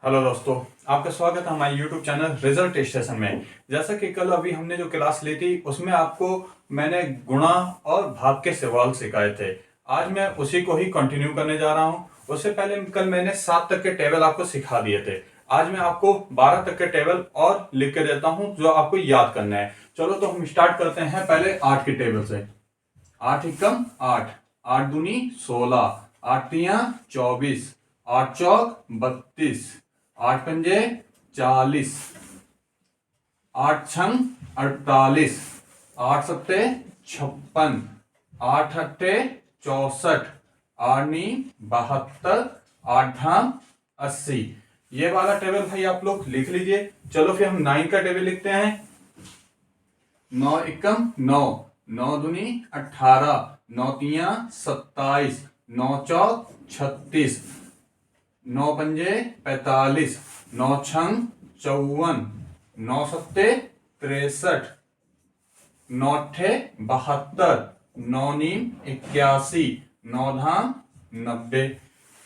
Hello दोस्तों, आपका स्वागत है हमारे YouTube चैनल रिजल्ट स्टेशन में। जैसा कि कल अभी हमने जो क्लास ली थी उसमें आपको मैंने गुणा और भाग के सवाल सिखाए थे। आज मैं उसी को ही कंटिन्यू करने जा रहा हूं। उससे पहले कल मैंने 7 तक के टेबल आपको सिखा दिए थे। आज मैं आपको 12 तक के टेबल और लिख के देता हूं जो आपको याद करना है। चलो तो हम स्टार्ट करते हैं पहले 8 के टेबल से। 8 एकम 8, 8 दूनी 16, 8 तिया 24, 8 चौक 32, 8 पंजे 40, 8 छंग 48, 8 सत्ते 56, 8 अट्ठे 64, 8 नी 72, 8 धाम 80। ये वाला टेबल भाई आप लोग लिख लीजिए। चलो फिर हम 9 का टेबल लिखते हैं। 9 एकम 9, 9 दूनी 18, 9 तिया 27, 9 चौक 36, 9 पंजे 45, 9 छंग 54, 9 सत्ते 63, 9 अट्ठे 72, 9 नीम 81, 9 धाम 90।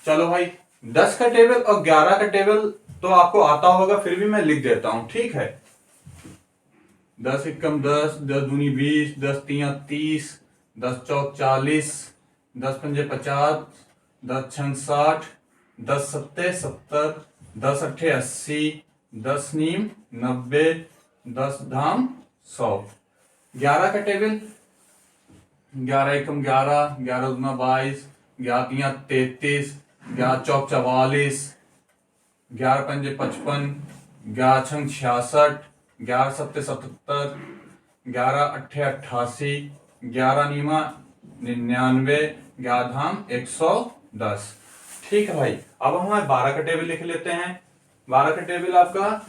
चलो भाई 10 का टेबल और 11 का टेबल तो आपको आता होगा, फिर भी मैं लिख देता हूं, ठीक है। 10 एकम 10, 10 दूनी 20, 10 तिया 30, 10 चौक 40, 10 पंजे 50, 10 छंग 60, 10 सत्ते 70, 10 अट्ठे 80, 10 नीम 90, 10 धाम 100। 11 का टेबल 11 एकम 11, 11 दूना 22, 11 तिया 33, 11 चौक 44, 11 पंजे 55, 11 छंग 66, 11 सत्ते 77, 11 अट्ठे 88, 11 नीमा 99, 11 धाम 110। ठीक है भाई, अब हम 12 का टेबल लिख लेते हैं। 12 का टेबल आपका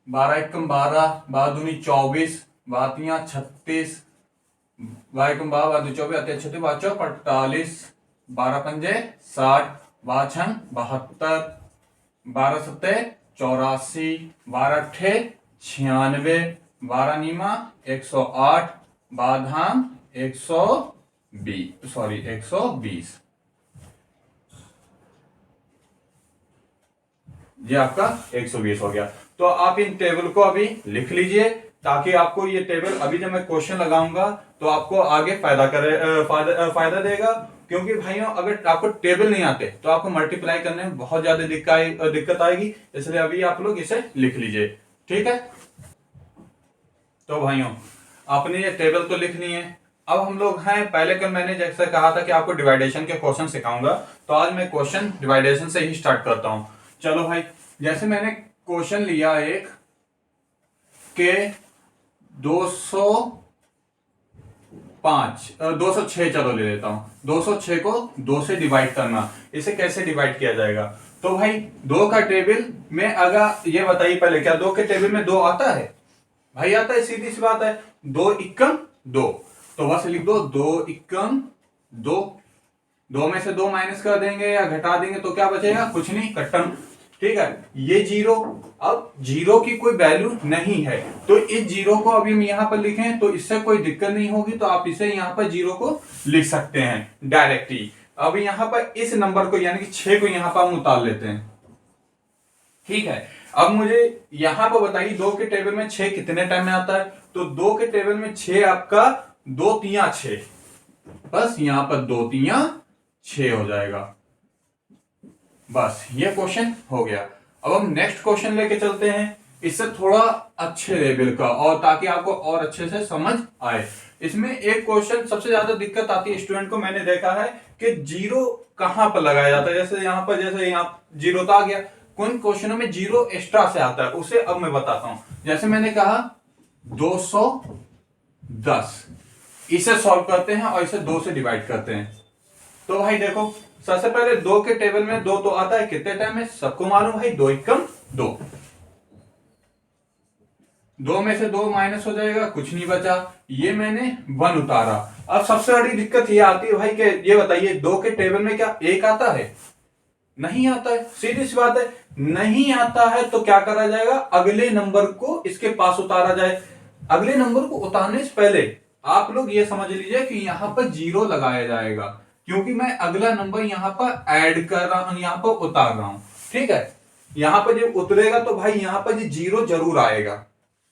12 एकम 12, 12 दूनी 24, 12 तिया 36, 12 एकम 12, 12 दूनी 24, 36, 12 चौक 48, 12 पंजे 60, 12 छंग 72, 12 सत्ते 84, 12 अट्ठे 96, 12 नीमा 108, 12 धाम 120। ये आपका 120 हो गया। तो आप इन टेबल को अभी लिख लीजिए ताकि आपको ये टेबल अभी जब मैं क्वेश्चन लगाऊंगा तो आपको आगे फायदा देगा। क्योंकि भाइयों अगर आपको टेबल नहीं आते तो आपको मल्टीप्लाई करने में बहुत ज्यादा दिक्कत आएगी, इसलिए अभी आप लोग इसे लिख लीजिए, ठीक है। तो भाइयों आपने ये टेबल तो लिख ली है। अब हम लोग हैं, पहले कल मैंने जैसे कहा था कि आपको डिवाइडेशन के क्वेश्चन सिखाऊंगा, तो आज मैं क्वेश्चन डिवाइडेशन से ही स्टार्ट करता हूं। चलो भाई, जैसे मैंने क्वेश्चन लिया एक के 206, चलो ले लेता हूं। 206 को 2 से डिवाइड करना, इसे कैसे डिवाइड किया जाएगा। तो भाई 2 का टेबल में अगर ये बताइए पहले, क्या 2 के टेबल में 2 आता है? भाई आता है, सीधी सी बात है। 2 इक्कम 2, तो बस लिख दो 2 इक्कम 2। 2 में से 2 माइनस कर देंगे या घटा देंगे तो क्या बचेगा? कुछ नहीं, कट्टम, ठीक है। ये जीरो, अब जीरो की कोई वैल्यू नहीं है तो इस जीरो को अभी हम यहां पर लिखें तो इससे कोई दिक्कत नहीं होगी, तो आप इसे यहां पर जीरो को लिख सकते हैं डायरेक्टली। अब यहां पर इस नंबर को यानी कि 6 को यहां पर हम उतार लेते हैं, ठीक है। अब मुझे यहां पर बताइए 2 के टेबल में 6 कितने टाइम में आता है। तो 2 के टेबल में 6 आपका 2 तिया 6, बस यहां पर 2 तिया 6 हो जाएगा। बस ये क्वेश्चन हो गया। अब हम नेक्स्ट क्वेश्चन लेके चलते हैं, इससे थोड़ा अच्छे लेवल का, और ताकि आपको और अच्छे से समझ आए। इसमें एक क्वेश्चन सबसे ज्यादा दिक्कत आती है स्टूडेंट को, मैंने देखा है कि जीरो कहां पर लगाया जाता है। जैसे यहां पर, जैसे यहां जीरो तो आ गया, कौन क्वेश्चनों में जीरो एक्स्ट्रा से आता है उसे अब मैं बताता हूं। जैसे मैंने कहा 210, इसे सॉल्व करते हैं और इसे 2 से डिवाइड करते हैं। तो भाई देखो, सबसे पहले 2 के टेबल में 2 तो आता है कितने टाइम में, सबको मालूम भाई, 2 एकम 2। 2 में से 2 माइनस हो जाएगा, कुछ नहीं बचा, ये मैंने 1 उतारा। अब सबसे बड़ी दिक्कत ये आती है भाई कि ये बताइए 2 के टेबल में क्या 1 आता है? नहीं आता है, सीधी सी बात है, नहीं आता है। तो क्या करा जाएगा, अगले नंबर को इसके पास उतारा जाए। अगले नंबर को उतारने से पहले आप लोग ये समझ लीजिए कि यहां पर जीरो लगाया जाएगा, क्योंकि मैं अगला नंबर यहां पर ऐड कर रहा हूं, यहां पर उतार रहा हूं, ठीक है। यहां पर जब उतरेगा तो भाई यहां पर ये जीरो जरूर आएगा।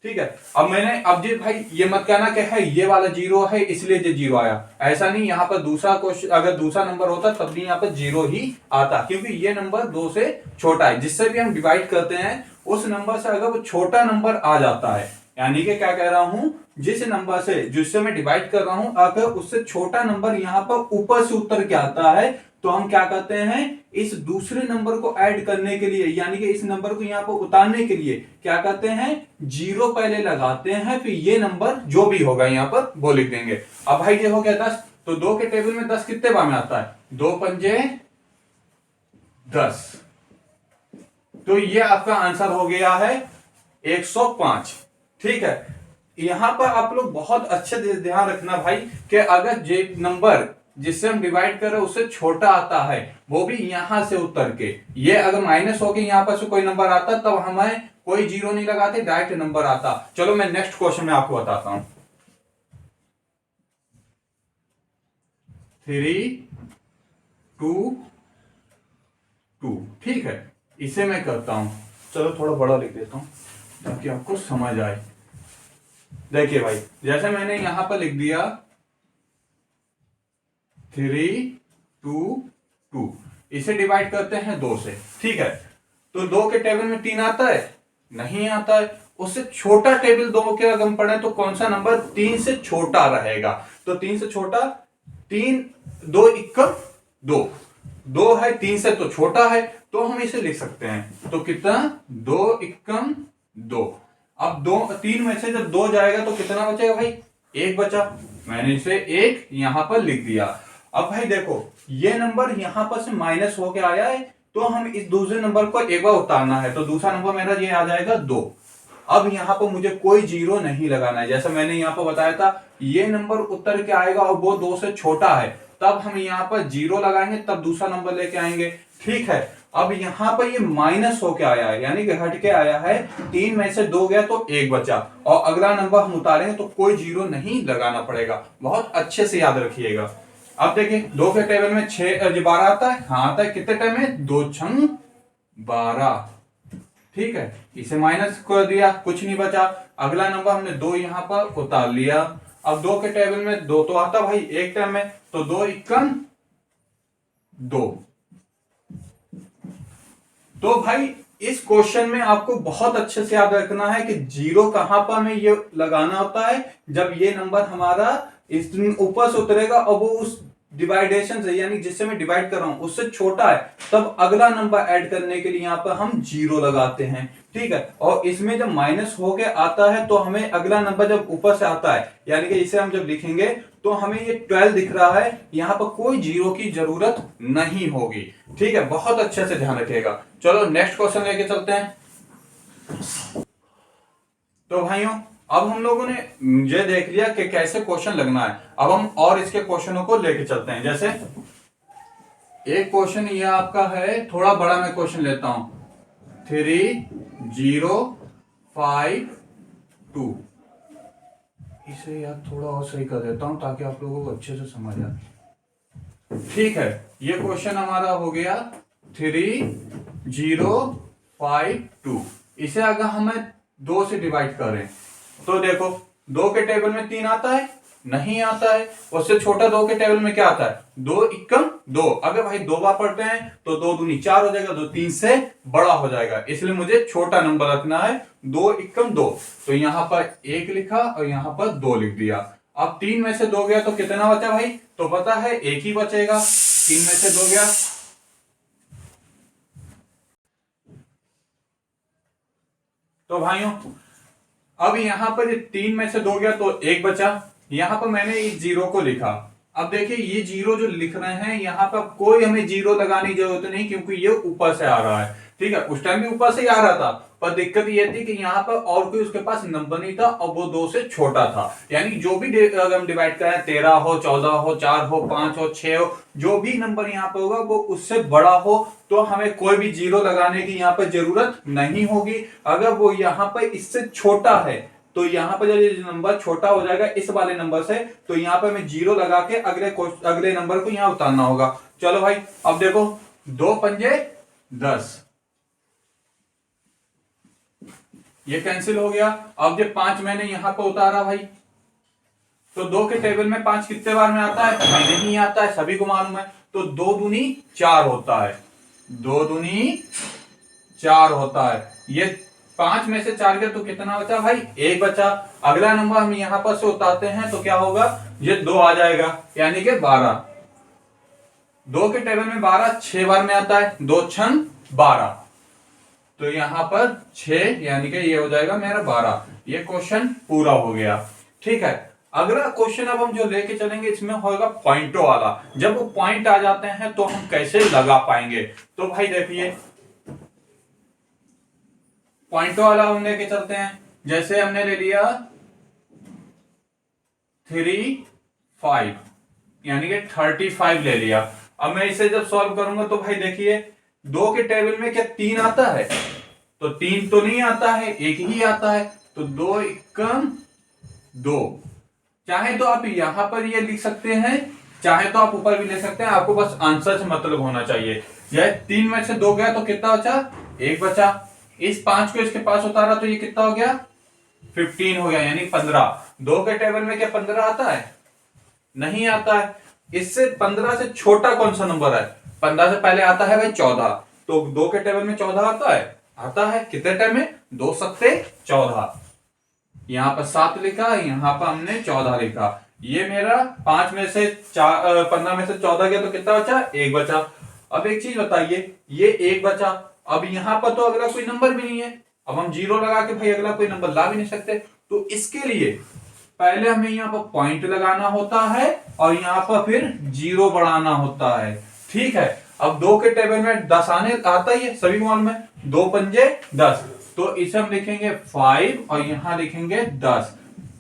ठीक है, अब जी भाई ये मत कहना कि है ये वाला जीरो है इसलिए ये जीरो आया, ऐसा नहीं। यहां पर दूसरा क्वेश्चन, अगर दूसरा नंबर होता तब भी यहां पर जीरो ही आता, क्योंकि ये नंबर 2 से छोटा है। जिससे भी हम डिवाइड करते हैं उस नंबर से अगर वो छोटा नंबर आ जाता है, यानी कि क्या कह रहा हूं, जिस नंबर से जिससे मैं डिवाइड कर रहा हूं अगर उससे छोटा नंबर यहां पर ऊपर से उतर के आता है तो हम क्या करते हैं, इस दूसरे नंबर को ऐड करने के लिए, यानी कि इस नंबर को यहां पर उतारने के लिए क्या करते हैं, जीरो पहले लगाते हैं, फिर ये नंबर जो भी होगा यहां पर वो लिख देंगे। अब भाई ये हो गया 10, तो 2 के टेबल में 10 कितने बार में आता है, 2 पंजे 10, तो ये आपका आंसर हो गया है 105। ठीक है, यहां पर आप लोग बहुत अच्छे ध्यान रखना भाई कि अगर जे नंबर जिससे हम डिवाइड कर रहे हैं उससे छोटा आता है, वो भी यहां से उतर के, ये अगर माइनस होके यहां पर से कोई नंबर आता तब हमें कोई जीरो नहीं लगाते, डायरेक्ट नंबर आता। चलो मैं नेक्स्ट क्वेश्चन में आपको बताता हूं। 3 2 2, ठीक है, इसे मैं करता हूं। चलो थोड़ा बड़ा लिख देता हूं ताकि आपको समझ आए। देखिए भाई, जैसे मैंने यहां पर लिख दिया 3 2 2, इसे डिवाइड करते हैं 2 से। ठीक है, तो 2 के टेबल में 3 आता है, नहीं आता है। उससे छोटा टेबल 2 के अगर हम पढ़े तो कौन सा नंबर 3 से छोटा रहेगा, तो 3 से छोटा, 3 2 इक्कम 2, 2 है 3 से तो छोटा है, तो हम इसे लिख सकते हैं। तो कितना, 2 इक्कम 2। अब 2 3 में से जब 2 जाएगा तो कितना बचेगा भाई, 1 बचा, मैंने इसे 1 यहां पर लिख दिया। अब भाई देखो ये नंबर यहां पर से माइनस होके आया है, तो हम इस दूसरे नंबर को एक बार उतारना है, तो दूसरा नंबर मेरा ये आ जाएगा 2। अब यहां पर मुझे कोई जीरो नहीं लगाना है, जैसा मैंने यहां पर बताया था, ये नंबर उतर के आएगा और वो 2 से छोटा है, तब हम यहां पर जीरो लगाएंगे, तब दूसरा नंबर लेके आएंगे। ठीक है, अब यहां पर ये माइनस होके आया है, यानी कि हट के आया है, 3 में से 2 गया तो 1 बचा, और अगला नंबर हम उतारेंगे तो कोई जीरो नहीं लगाना पड़ेगा। बहुत अच्छे से याद रखिएगा। अब देखिए 2 के टेबल में 12 आता है, हाँ आता है, कितने टाइम में, 2 छंग 12। ठीक है, इसे माइनस कर दिया, कुछ नहीं बचा। अगला नंबर हमने 2 यहां पर उतार लिया। अब 2 के टेबल में 2 तो आता भाई एक टाइम में, तो 2 इक्कम 2। तो भाई इस क्वेश्चन में आपको बहुत अच्छे से याद रखना है कि जीरो कहां पर हमें ये लगाना होता है, जब ये नंबर हमारा इस ऊपर से उतरेगा और वो उस डिवाइडेशन से, यानी जिससे मैं डिवाइड कर रहा हूं उससे छोटा है, तब अगला नंबर ऐड करने के लिए यहां पर हम जीरो लगाते हैं। ठीक है, और इसमें जब माइनस होके आता है तो हमें अगला नंबर जब ऊपर से आता है, यानी कि इसे हम जब लिखेंगे तो हमें ये 12 दिख रहा है, यहां पर कोई जीरो की जरूरत नहीं होगी। ठीक है, बहुत अच्छे से ध्यान रखिएगा। चलो नेक्स्ट क्वेश्चन लेके चलते हैं। तो भाइयों अब हम लोगों ने ये देख लिया कि कैसे क्वेश्चन लगना है, अब हम और इसके क्वेश्चनों को लेके चलते हैं। जैसे एक क्वेश्चन ये आपका है, थोड़ा बड़ा मैं क्वेश्चन लेता हूं, 3 0 5 2, इसे यार थोड़ा और सही कर देता हूं ताकि आप लोगों को अच्छे से समझ आए। ठीक है, ये क्वेश्चन हमारा हो गया 3 0 5 2, इसे अगर हमें 2 से डिवाइड करें तो देखो 2 के टेबल में 3 आता है, नहीं आता है। उससे छोटा 2 के टेबल में क्या आता है, 2 इक्कम 2। अगर भाई 2 बार पढ़ते हैं तो 2 दूनी 4 हो जाएगा, 2 3 से बड़ा हो जाएगा, इसलिए मुझे छोटा नंबर रखना है, 2 इक्कम 2। तो यहां पर 1 लिखा और यहां पर 2 लिख दिया। अब 3 में से 2 गया तो कितना बचा भाई, तो पता है 1 ही बचेगा, 3 में से 2 गया। तो भाइयों अब यहां पर 3 में से 2 गया तो 1 बचा, यहां पर मैंने इस जीरो को लिखा। अब देखिए ये जीरो जो लिख रहे हैं यहां पर कोई हमें जीरो लगाने की जरूरत नहीं, क्योंकि ये ऊपर से आ रहा है। ठीक है, उस टाइम भी ऊपर से ही आ रहा था, पर दिक्कत ये थी कि यहाँ पर और कोई उसके पास नंबर नहीं था और वो 2 से छोटा था। यानी जो भी अगर हम डिवाइड करें, 13 हो, 14 हो, 4 हो, 5 हो, 6 हो, जो भी नंबर यहाँ पर होगा वो उससे बड़ा हो, तो हमें कोई भी जीरो लगाने की यहाँ पर जरूरत नहीं होगी। अगर वो यहाँ पर इससे छोटा है तो यहाँ पर जब नंबर छोटा हो जाएगा इस वाले नंबर से, तो यहाँ पर हमें जीरो लगा के अगले नंबर को यहाँ उतारना होगा। चलो भाई अब देखो 2 पंजे 10, ये कैंसिल हो गया। अब जब 5 मैंने यहां पर उतारा भाई, तो 2 के टेबल में 5 कितने बार में आता है? भाई नहीं आता है, सभी को मालूम है। तो 2 दूनी 4 होता है, 2 दूनी 4 होता है। ये 5 में से 4 गया तो कितना बचा भाई? 1 बचा। अगला नंबर हम यहां पर से उतारते हैं तो क्या होगा? ये 2 आ जाएगा, यानी कि 12। 2 के टेबल में 12 6 बार में आता है, 2 छंग 12, तो यहां पर 6 यानी कि ये हो जाएगा मेरा 12। ये क्वेश्चन पूरा हो गया। ठीक है, अगला क्वेश्चन अब हम जो लेके चलेंगे इसमें होगा पॉइंटों वाला। जब वो पॉइंट आ जाते हैं तो हम कैसे लगा पाएंगे? तो भाई देखिए, पॉइंटों वाला हम लेके चलते हैं। जैसे हमने ले लिया 3 5, यानी कि 35 ले लिया। अब मैं इसे जब सॉल्व करूंगा तो भाई देखिए, 2 के टेबल में क्या 3 आता है? तो 3 तो नहीं आता है, एक ही आता है। तो 2 एकम 2। चाहे तो आप यहां पर ये लिख सकते हैं, चाहे तो आप ऊपर भी ले सकते हैं, आपको बस आंसर से मतलब होना चाहिए। यह 3 में से 2 गया तो कितना बचा? 1 बचा। इस 5 को इसके पास उतारा तो ये कितना हो गया? 15 हो गया, यानी 15। 2 के टेबल में क्या 15 आता है? नहीं आता है। इससे 15 से छोटा कौन सा नंबर है? 15 से पहले आता है भाई 14। तो 2 के टेबल में 14 आता है? आता है। कितने टाइम में? 2 सत्ते 14। यहां पर 7 लिखा, यहां पर हमने 14 लिखा। ये मेरा 5 में से 15 में से 14 गया तो कितना बचा? 1 बचा। अब एक चीज बताइए, ये 1 बचा। अब यहां पर तो अगला कोई नंबर भी नहीं है, अब हम 0 लगा के भाई अगला कोई नंबर ला भी नहीं सकते। तो इसके लिए पहले हमें यहाँ पर पॉइंट लगाना होता है और यहाँ पर फिर 0 बढ़ाना होता है। ठीक है, अब 2 के टेबल में 10 आने आता ही है, सभी को मालूम है। 2 पंजे 10, तो इसे हम लिखेंगे 5 और यहां लिखेंगे 10।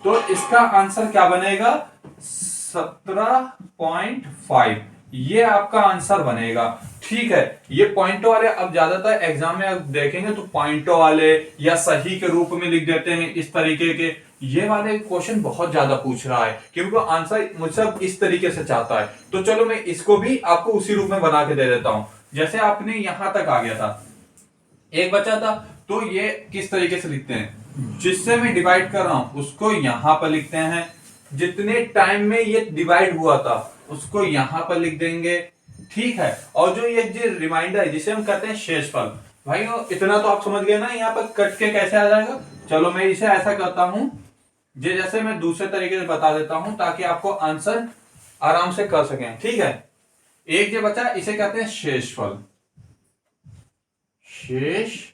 तो इसका आंसर क्या बनेगा? 17.5। ये आपका आंसर बनेगा। ठीक है, ये पॉइंटों वाले अब ज्यादातर एग्जाम में आप देखेंगे तो पॉइंटों वाले या सही के रूप में लिख देते हैं इस तरीके के। ये वाले क्वेश्चन बहुत ज्यादा पूछ रहा है क्योंकि आंसर मुझसे इस तरीके से चाहता है। तो चलो मैं इसको भी आपको उसी रूप में बना के दे देता हूं। जैसे आपने यहां तक आ गया था, 1 बचा था, तो ये किस तरीके से लिखते हैं? जिससे मैं डिवाइड कर रहा हूं उसको यहां पर लिखते हैं, जितने टाइम में ये डिवाइड हुआ था उसको यहां पर लिख देंगे। ठीक है, और जो ये जो रिमाइंडर है जिसे हम कहते हैं शेषफल, भाई इतना तो आप समझ गए ना यहाँ पर कट के कैसे आ जाएगा। चलो मैं इसे ऐसा करता हूं, जैसे मैं दूसरे तरीके से बता देता हूं ताकि आपको आंसर आराम से कर सकें। ठीक है, एक जो बचा इसे कहते हैं शेषफल, शेषफल।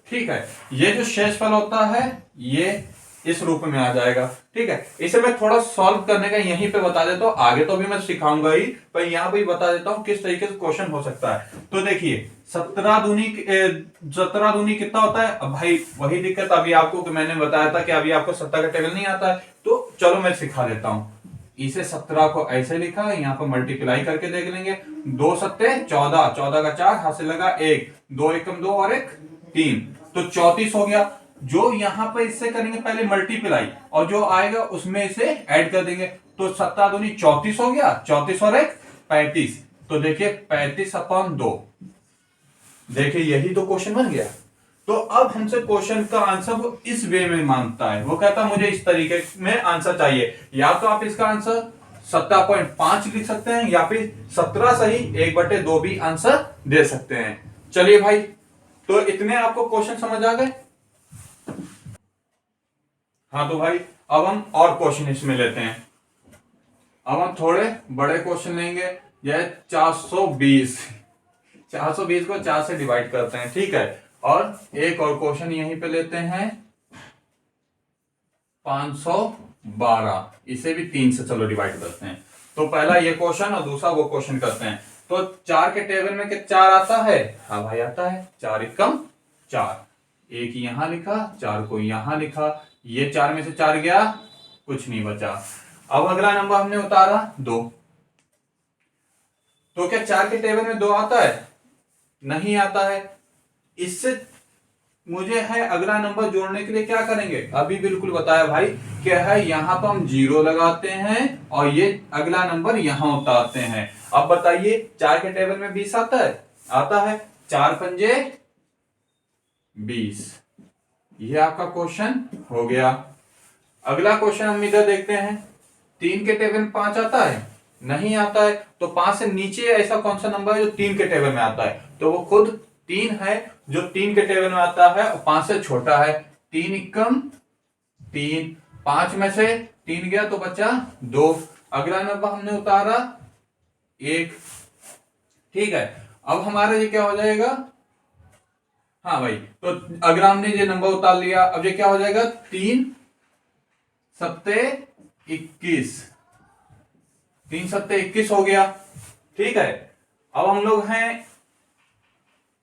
ठीक है, ये जो शेषफल होता है ये इस रूप में आ जाएगा। ठीक है, इसे मैं थोड़ा सॉल्व करने का यहीं पे बता देता हूं, आगे तो भी मैं सिखाऊंगा ही, पर यहां पे बता देता हूं किस तरीके से क्वेश्चन हो सकता है। तो देखिए 17 दूनी कितना होता है? अब भाई वही दिक्कत अभी आपको मैंने बताया था कि अभी आपको 17 का टेबल नहीं आता है, तो चलो मैं सिखा देता हूं। इसे 17 को ऐसे लिखा, यहाँ पर मल्टीप्लाई करके देख लेंगे। 2 सत्ते 14, 14 का 4 हाथ से लगा 1, 2 एकम 2 और 1 3, तो 34 हो गया। जो यहां पर इससे करेंगे पहले मल्टीप्लाई और जो आएगा उसमें इसे ऐड कर देंगे, तो 17 दूनी 34 हो गया, 34 और 1 35। तो देखिए 35/2। देखिए यही तो क्वेश्चन बन गया। तो अब हमसे क्वेश्चन का आंसर वो इस वे में मांगता है, वो कहता है मुझे इस तरीके में आंसर चाहिए। या तो आप इसका आंसर 17.5 लिख सकते हैं या फिर 17 सही 1/2 भी आंसर दे सकते हैं। चलिए भाई, तो इतने आपको क्वेश्चन समझ आ गए? हाँ तो भाई अब हम और क्वेश्चन इसमें लेते हैं। अब हम थोड़े बड़े क्वेश्चन लेंगे। यह 420 को 4 से डिवाइड करते हैं। ठीक है, और एक और क्वेश्चन यहीं पे लेते हैं 512, इसे भी 3 से चलो डिवाइड करते हैं। तो पहला ये क्वेश्चन और दूसरा वो क्वेश्चन करते हैं। तो 4 के टेबल में क्या 4 आता है? हाँ भाई आता है, 4 एकम 4, एक यहां लिखा, 4 को यहां लिखा, ये 4 में से 4 गया, कुछ नहीं बचा। अब अगला नंबर हमने उतारा 2, तो क्या 4 के टेबल में 2 आता है? नहीं आता है। इससे मुझे है अगला नंबर जोड़ने के लिए क्या करेंगे? अभी बिल्कुल बताया भाई, क्या है यहां पर हम 0 लगाते हैं और ये अगला नंबर यहां उतारते हैं। अब बताइए 4 के टेबल में 20 आता है? आता है। 4 पंजे 20। ये आपका क्वेश्चन हो गया। अगला क्वेश्चन हम इधर देखते हैं। 3 के टेबल में 5 आता है? नहीं आता है। तो 5 से नीचे ऐसा कौन सा नंबर है जो 3 के टेबल में आता है? तो वो खुद 3 है जो 3 के टेबल में आता है और 5 से छोटा है। 3 एकम 3, 5 में से 3 गया तो बचा 2। अगला नंबर हमने उतारा 1। ठीक है, अब हमारा ये क्या हो जाएगा? हाँ भाई, तो अगर हमने ये नंबर उतार लिया, अब ये क्या हो जाएगा? 3 सत्ते 21। 3 सत्ते 21 हो गया। ठीक है, अब हम लोग हैं,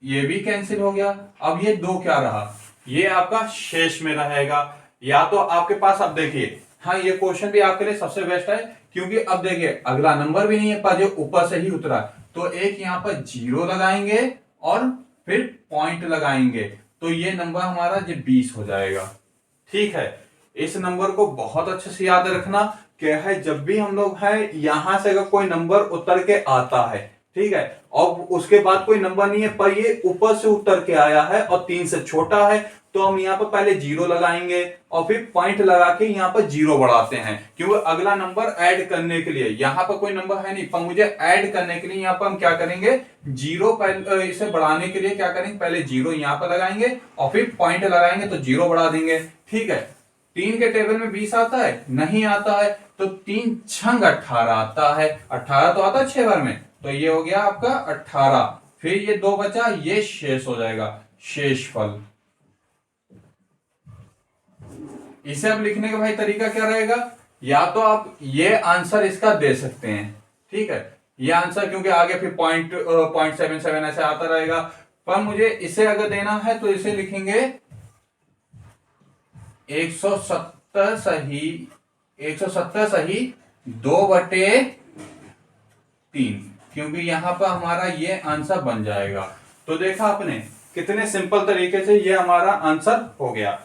ये भी कैंसिल हो गया। अब ये 2 क्या रहा? ये आपका शेष में रहेगा। या तो आपके पास, अब देखिए, हाँ ये क्वेश्चन भी आपके लिए सबसे बेस्ट है, क्योंकि अब देखिए अगला नंबर भी नहीं है पर जो ऊपर से ही उतरा, तो एक यहां पर 0 लगाएंगे और फिर पॉइंट लगाएंगे, तो ये नंबर हमारा ये 20 हो जाएगा। ठीक है, इस नंबर को बहुत अच्छे से याद रखना। क्या है, जब भी हम लोग है यहां से अगर कोई नंबर उतर के आता है, ठीक है, और उसके बाद कोई नंबर नहीं है पर ये ऊपर से उतर के आया है और 3 से छोटा है, तो हम यहाँ पर पहले 0 लगाएंगे और फिर पॉइंट लगा के यहाँ पर 0 बढ़ाते हैं, क्योंकि अगला नंबर ऐड करने के लिए यहाँ पर कोई नंबर है नहीं, पर मुझे ऐड करने के लिए यहाँ पर हम क्या करेंगे? 0 पहले, इसे बढ़ाने के लिए क्या करेंगे? पहले 0 यहाँ पर लगाएंगे और फिर पॉइंट लगाएंगे तो 0 बढ़ा देंगे। ठीक है, 3 के टेबल में 20 आता है? नहीं आता है। तो 3 छंग 18 आता है। 18 तो आता है 6 बार में, तो ये हो गया आपका 18। फिर ये 2 बचा, ये शेष हो जाएगा, शेषफल। इसे अब लिखने का भाई तरीका क्या रहेगा? या तो आप ये आंसर इसका दे सकते हैं, ठीक है, ये आंसर, क्योंकि आगे फिर पॉइंट 77 ऐसे आता रहेगा, पर मुझे इसे अगर देना है तो इसे लिखेंगे 170 सही, 170 सही 2/3, क्योंकि यहां पर हमारा ये आंसर बन जाएगा। तो देखा आपने कितने सिंपल तरीके से ये हमारा आंसर हो गया।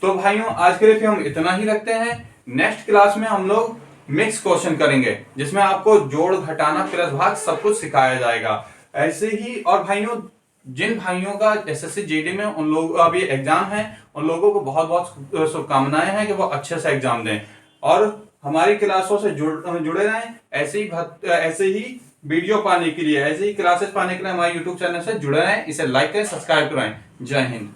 तो भाइयों, आज के लिए फिर हम इतना ही रखते हैं। नेक्स्ट क्लास में हम लोग मिक्स क्वेश्चन करेंगे, जिसमें आपको जोड़, घटाना, प्लस भाग सब कुछ सिखाया जाएगा। ऐसे ही, और भाइयों, जिन भाइयों का एसएससी जीडी में उन लोग अभी एग्जाम है, उन लोगों को बहुत बहुत शुभकामनाएं हैं कि वो अच्छे से एग्जाम दें और हमारी क्लासों से जुड़े रहें। ऐसे ही वीडियो पाने के लिए, ऐसे ही क्लासेस पाने के लिए हमारे यूट्यूब चैनल से जुड़े रहें। इसे लाइक करें, सब्सक्राइब करें। जय हिंद।